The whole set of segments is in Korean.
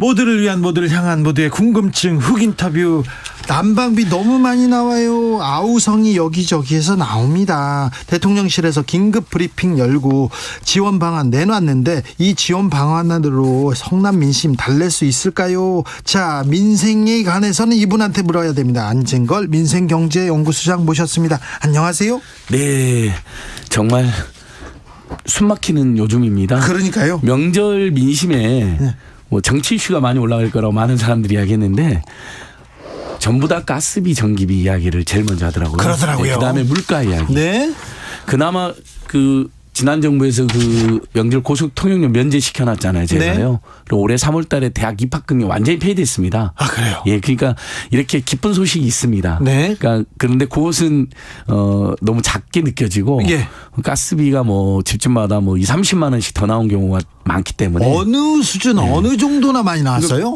모두를 위한, 모두를 향한, 모두의 궁금증 훅 인터뷰. 난방비 너무 많이 나와요. 아우성이 여기저기에서 나옵니다. 대통령실에서 긴급 브리핑 열고 지원 방안 내놨는데 이 지원 방안으로 성남 민심 달랠 수 있을까요? 자, 민생에 관해서는 이분한테 물어야 됩니다. 안진걸 민생경제연구소장 모셨습니다. 안녕하세요. 네, 정말 숨막히는 요즘입니다. 그러니까요. 명절 민심에 네. 뭐 정치 이슈가 많이 올라갈 거라고 많은 사람들이 이야기했는데 전부 다 가스비, 전기비 이야기를 제일 먼저 하더라고요. 그러더라고요. 네, 그다음에 물가 이야기. 네. 그나마 지난 정부에서 명절 고속 통행료 면제시켜놨잖아요. 제가요. 네. 그리고 올해 3월달에 대학 입학금이 완전히 폐지됐습니다. 아, 그래요? 예, 그러니까 이렇게 기쁜 소식이 있습니다. 네. 그러니까 그런데 그것은 너무 작게 느껴지고 예. 가스비가 뭐 집집마다 뭐 30만 원씩 더 나온 경우가 많기 때문에 어느 수준, 어느 정도나 많이 나왔어요?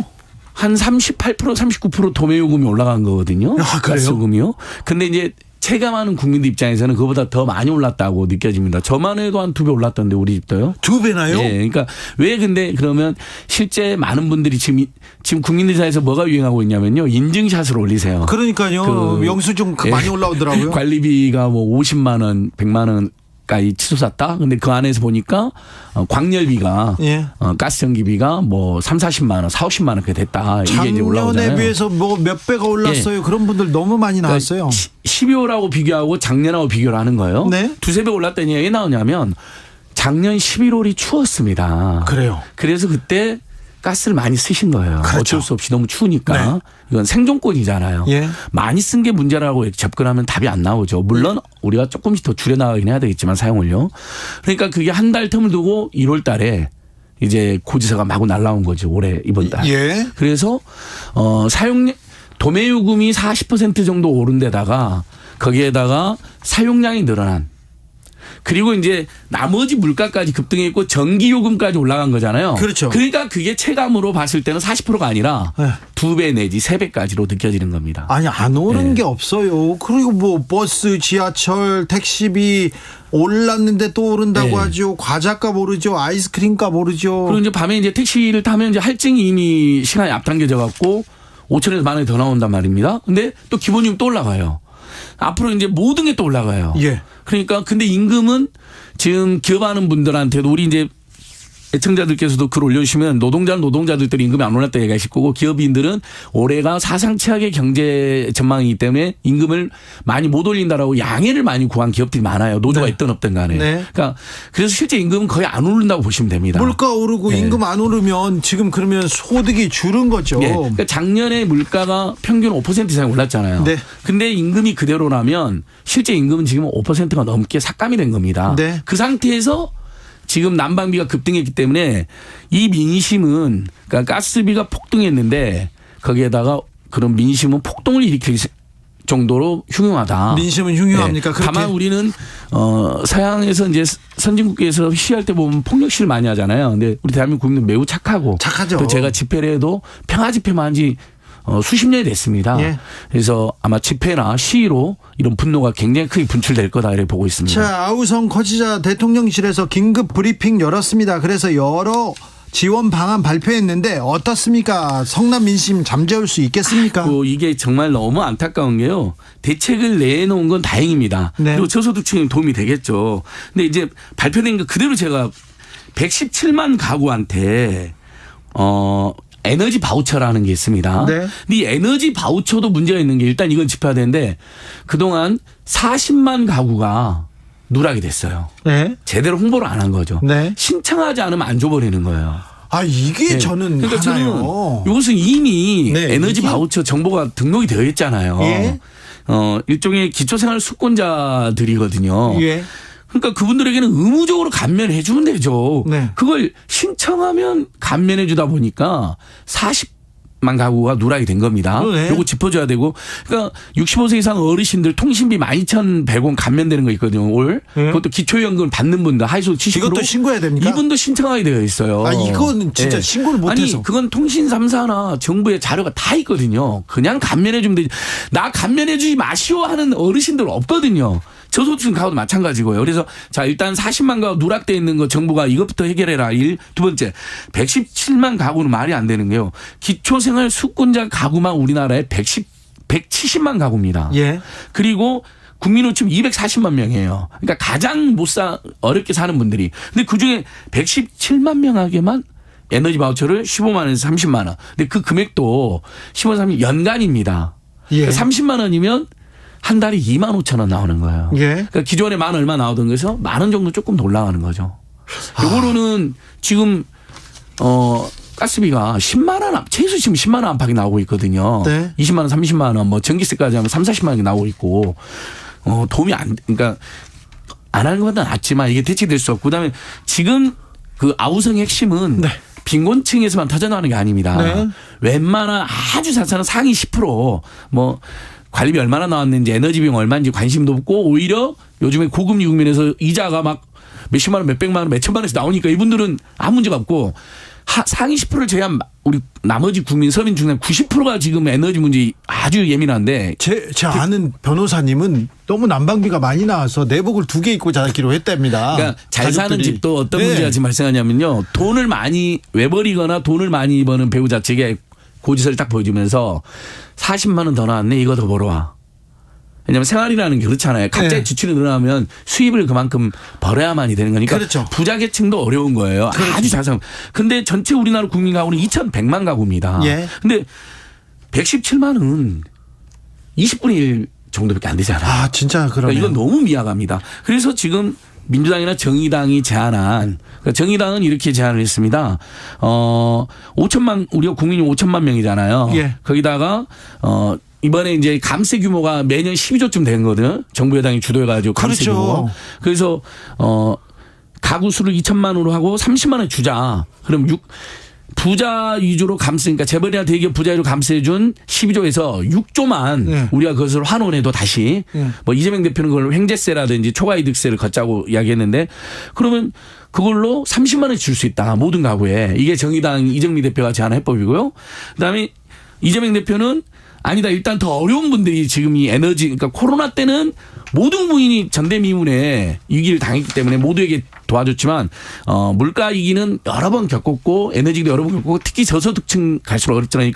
한 38%, 39% 도매요금이 올라간 거거든요. 아, 그래요? 가스요금이요. 근데 이제 체감하는 국민들 입장에서는 그보다 더 많이 올랐다고 느껴집니다. 저만 해도 한 2배 올랐던데 우리 집도요. 2배나요? 예. 그러니까 왜 근데 그러면 실제 많은 분들이 지금 국민들 사이에서 뭐가 유행하고 있냐면요. 인증샷을 올리세요. 그러니까요. 영수증 많이 올라오더라고요. 관리비가 뭐 50만 원, 100만 원 까지 치솟았다. 근데 그 안에서 보니까 광열비가 예. 가스 전기비가 뭐 3, 40만 원, 4, 50만 원 그렇게 됐다. 이게 이제 올라오잖아요. 작년에 비해서 뭐 몇 배가 올랐어요. 예. 그런 분들 너무 많이 나왔어요. 그러니까 12월하고 비교하고 작년하고 비교를 하는 거예요. 네. 두세 배 올랐다니 왜 나오냐면 작년 11월이 추웠습니다. 그래요. 그래서 그때 가스를 많이 쓰신 거예요. 그렇죠. 어쩔 수 없이 너무 추우니까. 네. 이건 생존권이잖아요. 예. 많이 쓴 게 문제라고 접근하면 답이 안 나오죠. 물론 우리가 조금씩 더 줄여나가긴 해야 되겠지만 사용을요. 그러니까 그게 한 달 틈을 두고 1월 달에 이제 고지서가 마구 날라온 거죠. 올해 이번 달. 예. 그래서 도매요금이 40% 정도 오른 데다가 거기에다가 사용량이 늘어난 그리고 이제 나머지 물가까지 급등했고 전기요금까지 올라간 거잖아요. 그렇죠. 그러니까 그게 체감으로 봤을 때는 40%가 아니라 네. 2배 내지 3배까지로 느껴지는 겁니다. 아니, 안 오른 네. 게 없어요. 그리고 뭐 버스, 지하철, 택시비 올랐는데 또 오른다고 네. 하죠. 과자값 오르죠. 아이스크림값 오르죠. 그리고 이제 밤에 이제 택시를 타면 이제 할증이 이미 시간이 앞당겨져 갖고 5천에서 만 원이 더 나온단 말입니다. 근데 또 기본요금 또 올라가요. 앞으로 이제 모든 게 또 올라가요. 예. 그러니까 근데 임금은 지금 기업하는 분들한테도 우리 이제 애청자들께서도 글 올려주시면 노동자들도 임금이 안 올랐다 얘기하실 거고 기업인들은 올해가 사상 최악의 경제 전망이기 때문에 임금을 많이 못 올린다라고 양해를 많이 구한 기업들이 많아요. 노조가 네. 있든 없든 간에. 네. 그러니까 그래서 실제 임금은 거의 안 오른다고 보시면 됩니다. 물가 오르고 네. 임금 안 오르면 지금 그러면 소득이 줄은 거죠. 네. 그러니까 작년에 물가가 평균 5% 이상 올랐잖아요. 네. 근데 임금이 그대로라면 실제 임금은 지금 5%가 넘게 삭감이 된 겁니다. 네. 그 상태에서 지금 난방비가 급등했기 때문에 이 민심은 그러니까 가스비가 폭등했는데 거기에다가 그런 민심은 폭동을 일으킬 정도로 흉흉하다. 민심은 흉흉합니까? 네. 다만 우리는 서양에서 이제 선진국에서 시위할 때 보면 폭력 시위를 많이 하잖아요. 근데 우리 대한민국 국민은 매우 착하고 착하죠. 또 제가 집회를 해도 평화 집회만 한지 수십 년이 됐습니다. 예. 그래서 아마 집회나 시위로 이런 분노가 굉장히 크게 분출될 거다 이렇게 보고 있습니다. 자, 아우성 커지자 대통령실에서 긴급 브리핑 열었습니다. 그래서 여러 지원 방안 발표했는데 어떻습니까? 성남 민심 잠재울 수 있겠습니까? 이게 정말 너무 안타까운 게요. 대책을 내놓은 건 다행입니다. 네. 그리고 저소득층에 도움이 되겠죠. 근데 이제 발표된 거 그대로 제가 117만 가구한테 에너지 바우처라는 게 있습니다. 네. 근데 이 에너지 바우처도 문제가 있는 게 일단 이건 짚어야 되는데 그동안 40만 가구가 누락이 됐어요. 네. 제대로 홍보를 안 한 거죠. 네. 신청하지 않으면 안 줘버리는 거예요. 아, 이게 네. 저는 그러니까 하나요. 저는 이것은 이미 네. 에너지 바우처 정보가 등록이 되어 있잖아요. 예. 일종의 기초생활 수권자들이거든요. 예. 그러니까 그분들에게는 의무적으로 감면해 주면 되죠. 네. 그걸 신청하면 감면해 주다 보니까 40만 가구가 누락이 된 겁니다. 네. 요거 짚어줘야 되고. 그러니까 65세 이상 어르신들 통신비 12,100원 감면되는 거 있거든요. 올. 네. 그것도 기초연금 받는 분들 하이소득 70%. 이것도 신고해야 됩니까? 이분도 신청하게 되어 있어요. 아, 이거는 진짜 네. 신고를 못해서. 아니, 그건 통신 3사나 정부의 자료가 다 있거든요. 그냥 감면해 주면 되지. 나 감면해 주지 마시오 하는 어르신들 없거든요. 저소득층 가구도 마찬가지고요. 그래서 자 일단 40만 가구 누락돼 있는 거 정부가 이것부터 해결해라. 두 번째 117만 가구는 말이 안 되는 게요. 기초생활 수급자 가구만 우리나라에 170만 가구입니다. 예. 그리고 국민노총 240만 명이에요. 그러니까 가장 어렵게 사는 분들이. 근데 그중에 117만 명에게만 에너지 바우처를 15만 원에서 30만 원. 근데 그 금액도 15, 30 연간입니다. 예. 30만 원이면 한 달에 2만 5천 원 나오는 거예요. 예. 그러니까 기존에 만 얼마 나오던 거에서 만 원 정도 조금 더 올라가는 거죠. 요거로는 지금 가스비가 10만 원, 최소 지금 10만 원 안팎이 나오고 있거든요. 네. 20만 원, 30만 원, 뭐 전기세까지 하면 3, 40만 원이 나오고 있고, 도움이 그러니까 안 하는 것보다 낫지만 이게 대책될 수 없고, 그다음에 지금 그 아우성의 핵심은 네. 빈곤층에서만 터져나오는 게 아닙니다. 네. 웬만한 아주 자산은 상위 10% 뭐 관리비 얼마나 나왔는지 에너지 비용 얼마인지 관심도 없고 오히려 요즘에 고금리 국면에서 이자가 막 몇십만 원, 몇백만 원, 몇천만 원에서 나오니까 이분들은 아무 문제가 없고 상위 10%를 제외한 우리 나머지 국민 서민 중에 90%가 지금 에너지 문제 아주 예민한데 제 아는 변호사님은 너무 난방비가 많이 나와서 내복을 2개 입고 자기로 했답니다. 그러니까 잘 사는 가족들이. 집도 어떤 네. 문제가 지금 발생하냐면요. 돈을 많이 외벌이거나 돈을 많이 버는 배우자 측에 고지서를 딱 보여주면서 40만 원 더 나왔네. 이거 더 벌어와. 왜냐하면 생활이라는 게 그렇잖아요. 각자의 네. 지출이 늘어나면 수입을 그만큼 벌어야만이 되는 거니까 그렇죠. 부자 계층도 어려운 거예요. 그렇죠. 아주 자상. 근데 전체 우리나라 국민 가구는 2,100만 가구입니다. 예. 근데 117만은 20분의 1 정도밖에 안 되잖아요. 아, 진짜 그러네요. 그러니까 이건 너무 미약합니다. 그래서 지금 민주당이나 정의당이 제안한 그러니까 정의당은 이렇게 제안을 했습니다. 5천만 우리가 국민이 5천만 명이잖아요. 예. 거기다가 이번에 이제 감세 규모가 매년 12조쯤 된 거거든요. 정부 여당이 주도해가지고 감세 그렇죠. 규모. 그래서 가구 수를 2천만으로 하고 30만 원 주자. 그럼 부자 위주로 감세, 그러니까 재벌이나 대기업 부자 위주로 감세해준 12조에서 6조만 네. 우리가 그것을 환원해도 다시 네. 뭐 이재명 대표는 그걸 횡재세라든지 초과이득세를 걷자고 이야기했는데 그러면 그걸로 30만 원 줄 수 있다. 모든 가구에. 이게 정의당 이정미 대표가 제안한 해법이고요. 그다음에 이재명 대표는 아니다. 일단 더 어려운 분들이 지금 이 에너지, 그러니까 코로나 때는 모든 국민이 전대미문에 위기를 당했기 때문에 모두에게 도와줬지만 물가 위기는 여러 번 겪었고 에너지도 여러 번 겪고 특히 저소득층 갈수록 어렵잖아요.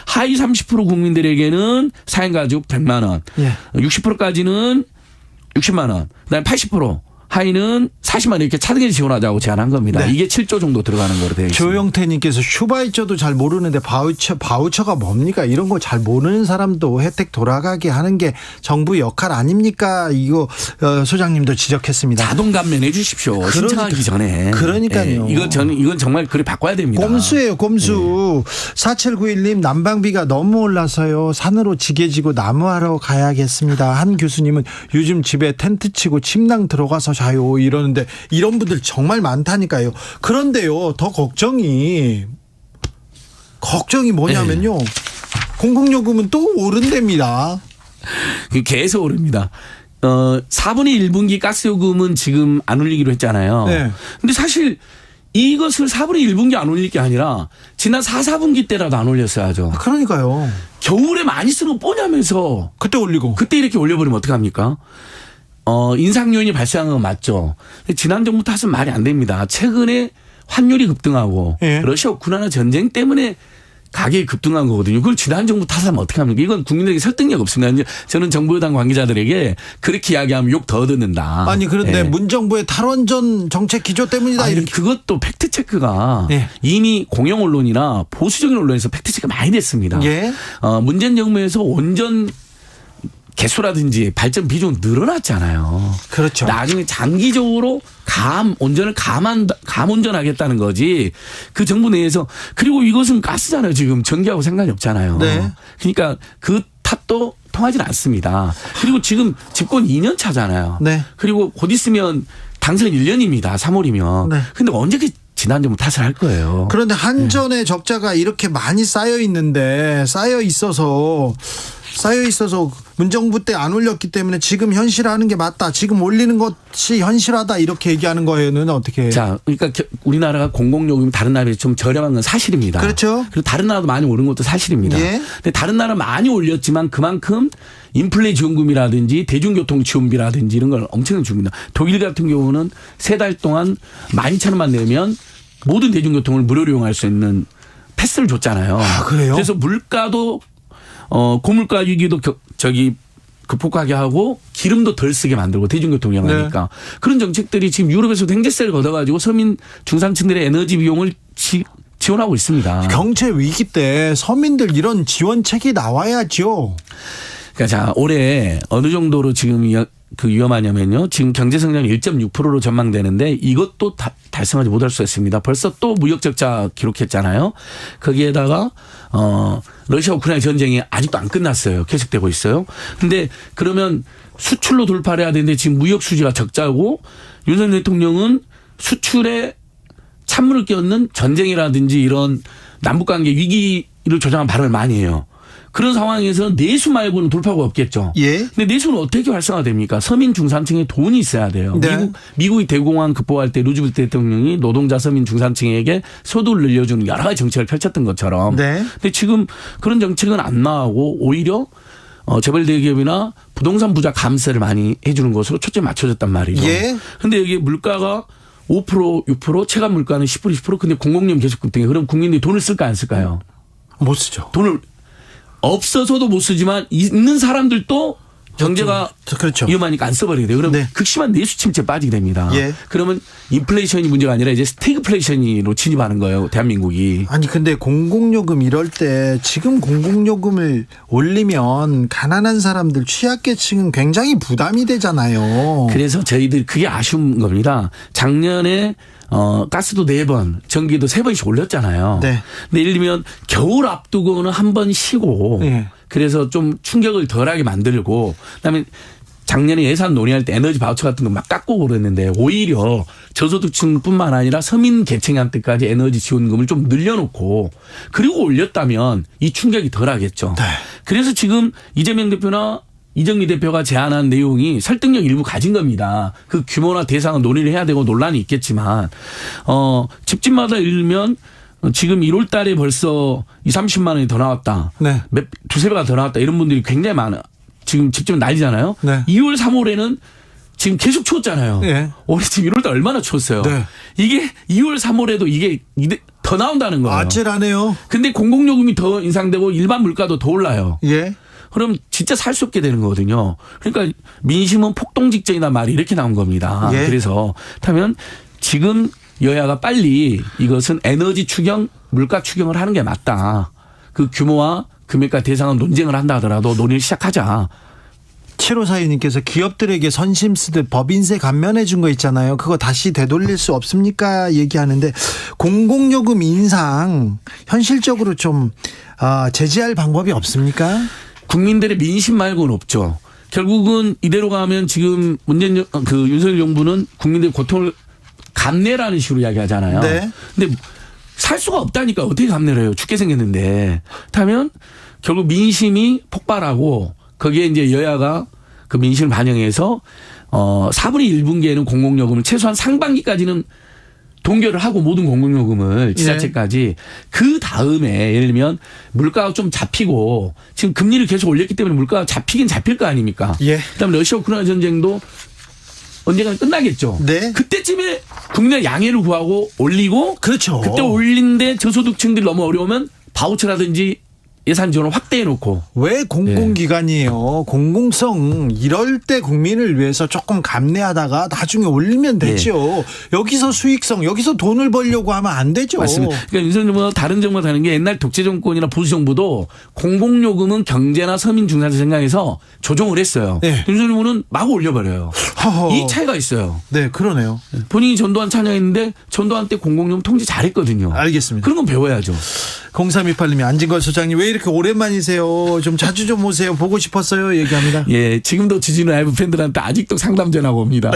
하위 30% 국민들에게는 4인 가족 100만 원, 예. 60%까지는 60만 원, 그다음에 80% 하위는 40만 원 이렇게 차등해서 지원하자고 제안한 겁니다. 네. 이게 7조 정도 들어가는 거로 되어 있습니다. 조영태님께서 슈바이처도 잘 모르는데 바우처가 뭡니까? 이런 거 잘 모르는 사람도 혜택 돌아가게 하는 게 정부 역할 아닙니까? 이거 소장님도 지적했습니다. 자동 감면해 주십시오. 신청하기 전에. 그러니까요. 예, 이건 정말 그래 바꿔야 됩니다. 꼼수예요, 꼼수. 4791님 난방비가 너무 올라서요. 산으로 지게지고 나무하러 가야겠습니다. 한 교수님은 요즘 집에 텐트 치고 침낭 들어가서 자요 이러는데 이런 분들 정말 많다니까요. 그런데요, 더 걱정이 뭐냐면요. 공공요금은 또 오른답니다. 계속 오릅니다. 4분의 1분기 가스요금은 지금 안 올리기로 했잖아요. 네. 근데 사실 이것을 4분의 1분기 안 올릴 게 아니라 지난 4, 4분기 때라도 안 올렸어야죠. 그러니까요. 겨울에 많이 쓰는 거 뻔하면서 그때 올리고. 그때 이렇게 올려버리면 어떡합니까? 인상 요인이 발생한 건 맞죠. 근데 지난 정부 탓은 말이 안 됩니다. 최근에 환율이 급등하고 예. 러시아 우크라이나 전쟁 때문에 가격이 급등한 거거든요. 그걸 지난 정부 탓하면 어떻게 합니까? 이건 국민들에게 설득력 없습니다. 저는 정부 여당 관계자들에게 그렇게 이야기하면 욕 더 듣는다. 아니 그런데 예. 문정부의 탈원전 정책 기조 때문이다. 아니, 이렇게. 그것도 팩트 체크가 예. 이미 공영 언론이나 보수적인 언론에서 팩트 체크 많이 됐습니다. 예. 문재인 정부에서 온전 개수라든지 발전 비중 늘어났잖아요. 그렇죠. 나중에 장기적으로 온전을 감온전하겠다는 거지. 그 정부 내에서 그리고 이것은 가스잖아요. 지금 전기하고 상관이 없잖아요. 네. 그러니까 그 탓도 통하지는 않습니다. 그리고 지금 집권 2년 차잖아요. 네. 그리고 곧 있으면 당선 1년입니다. 3월이면. 네. 근데 언제 지난 정부 탓을 할 거예요. 그런데 한전의 적자가 이렇게 많이 쌓여 있어서 쌓여 있어서 문정부 때 안 올렸기 때문에 지금 현실화하는 게 맞다. 지금 올리는 것이 현실하다 이렇게 얘기하는 거에는 어떻게? 자, 그러니까 우리나라가 공공요금이 다른 나라에 좀 저렴한 건 사실입니다. 그렇죠. 그리고 다른 나라도 많이 오른 것도 사실입니다. 예. 근데 다른 나라 많이 올렸지만 그만큼 인플레 지원금이라든지 대중교통 지원비라든지 이런 걸 엄청 줍니다. 독일 같은 경우는 3달 동안 12,000원만 내면 모든 대중교통을 무료로 이용할 수 있는 패스를 줬잖아요. 아, 그래요? 그래서 물가도 고물가 위기도 극복하게 하고 기름도 덜 쓰게 만들고 대중교통 이용하니까 네. 그런 정책들이 지금 유럽에서도 행제세를 걷어가지고 서민 중산층들의 에너지 비용을 지원하고 있습니다. 경제 위기 때 서민들 이런 지원책이 나와야죠. 그러니까 자, 올해 어느 정도로 지금 위험하냐면요. 지금 경제 성장이 1.6%로 전망되는데 이것도 달성하지 못할 수 있습니다. 벌써 또 무역 적자 기록했잖아요. 거기에다가 러시아 우크라이나 전쟁이 아직도 안 끝났어요. 계속되고 있어요. 근데 그러면 수출로 돌파를 해야 되는데 지금 무역 수지가 적자고 윤석열 대통령은 수출에 찬물을 끼얹는 전쟁이라든지 이런 남북관계 위기를 조장한 발언을 많이 해요. 그런 상황에서 내수 말고는 돌파구가 없겠죠. 예. 근데 내수는 어떻게 활성화됩니까? 서민 중산층에 돈이 있어야 돼요. 네. 미국이 대공황 극복할 때 루즈벨트 대통령이 노동자 서민 중산층에게 소득을 늘려주는 여러 가지 정책을 펼쳤던 것처럼. 네. 근데 지금 그런 정책은 안 나오고 오히려 재벌 대기업이나 부동산 부자 감세를 많이 해주는 것으로 초점이 맞춰졌단 말이죠. 예. 근데 여기 물가가 5%, 6%, 체감 물가는 10%, 20%. 근데 공공요금 계속 급등해. 그럼 국민들이 돈을 쓸까 안 쓸까요? 못 쓰죠. 돈을 없어서도 못 쓰지만 있는 사람들도 경제가 그렇죠. 위험하니까 안 써버리게 돼요. 그럼 네. 극심한 내수 침체에 빠지게 됩니다. 예. 그러면 인플레이션이 문제가 아니라 이제 스태그플레이션으로 진입하는 거예요. 대한민국이. 아니 근데 공공요금 이럴 때 지금 공공요금을 올리면 가난한 사람들 취약계층은 굉장히 부담이 되잖아요. 그래서 저희들 그게 아쉬운 겁니다. 작년에 가스도 4번, 전기도 3번씩 올렸잖아요. 네. 근데 예를 들면 겨울 앞두고는 한 번 쉬고 네. 그래서 좀 충격을 덜하게 만들고 그다음에 작년에 예산 논의할 때 에너지 바우처 같은 거 막 깎고 그랬는데 오히려 저소득층뿐만 아니라 서민 계층한테까지 에너지 지원금을 좀 늘려놓고 그리고 올렸다면 이 충격이 덜하겠죠. 네. 그래서 지금 이재명 대표나 이정미 대표가 제안한 내용이 설득력 일부 가진 겁니다. 그 규모나 대상은 논의를 해야 되고 논란이 있겠지만 집집마다 예를 들면 지금 1월 달에 벌써 20-30만 원이 더 나왔다. 네. 두세 배가 더 나왔다. 이런 분들이 굉장히 많아. 지금 집집 난리잖아요. 네. 2월 3월에는 지금 계속 추웠잖아요. 네. 올해 지금 1월 달 얼마나 추웠어요. 네. 이게 2월 3월에도 이게 더 나온다는 거예요. 아찔하네요. 근데 공공요금이 더 인상되고 일반 물가도 더 올라요. 예. 그럼 진짜 살 수 없게 되는 거거든요. 그러니까 민심은 폭동 직전이다 말이 이렇게 나온 겁니다. 예. 그래서 그렇다면 지금 여야가 빨리 이것은 에너지 추경, 물가 추경을 하는 게 맞다. 그 규모와 금액과 대상은 논쟁을 한다 하더라도 논의를 시작하자. 7542님께서 기업들에게 선심 쓰듯 법인세 감면해 준 거 있잖아요. 그거 다시 되돌릴 수 없습니까? 얘기하는데 공공요금 인상 현실적으로 좀 제재할 방법이 없습니까? 국민들의 민심 말고는 없죠. 결국은 이대로 가면 지금 문재인 윤석열 정부는 국민들의 고통을 감내라는 식으로 이야기하잖아요. 네. 근데 살 수가 없다니까 어떻게 감내를 해요? 죽게 생겼는데. 그렇다면 결국 민심이 폭발하고 거기에 이제 여야가 그 민심을 반영해서 4분의 1분기에는 공공요금을 최소한 상반기까지는 동결을 하고 모든 공공요금을 지자체까지 그 다음에 예를 들면 물가가 좀 잡히고 지금 금리를 계속 올렸기 때문에 물가가 잡히긴 잡힐 거 아닙니까? 예. 그다음에 러시아 우크라이나 전쟁도 언젠가 끝나겠죠. 네. 그때쯤에 국민의 양해를 구하고 올리고 그렇죠. 그때 올린데 저소득층들이 너무 어려우면 바우처라든지 예산 지원을 확대해 놓고. 왜 공공기관이에요? 공공성 이럴 때 국민을 위해서 조금 감내하다가 나중에 올리면 되죠. 여기서 수익성 여기서 돈을 벌려고 하면 안 되죠. 맞습니다. 그러니까 윤석열 정부가 다른 정부가 다른 게 옛날 독재 정권이나 보수 정부도 공공요금은 경제나 서민 중산층 생각해서 조정을 했어요. 네. 윤석열 정부는 막 올려버려요. 허허. 이 차이가 있어요. 네, 그러네요. 본인이 전두환 찬양했는데 전두환 때 공공요금 통제 잘했거든요. 알겠습니다. 그런 건 배워야죠. 0328님이 안진걸 소장님 왜 이렇게 오랜만이세요? 좀 자주 좀 오세요. 보고 싶었어요. 얘기합니다. 예, 지금도 주진우 라이브 팬들한테 아직도 상담 전화 옵니다.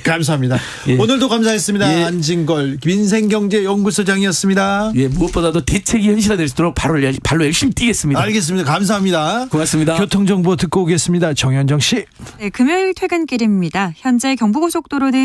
감사합니다. 예. 오늘도 감사했습니다. 예. 안진걸 민생경제연구소장이었습니다. 예, 무엇보다도 대책이 현실화될 수 있도록 발로 열심히 뛰겠습니다. 알겠습니다. 감사합니다. 고맙습니다. 교통정보 듣고 오겠습니다. 정현정 씨. 네, 금요일 퇴근길입니다. 현재 경부고속도로는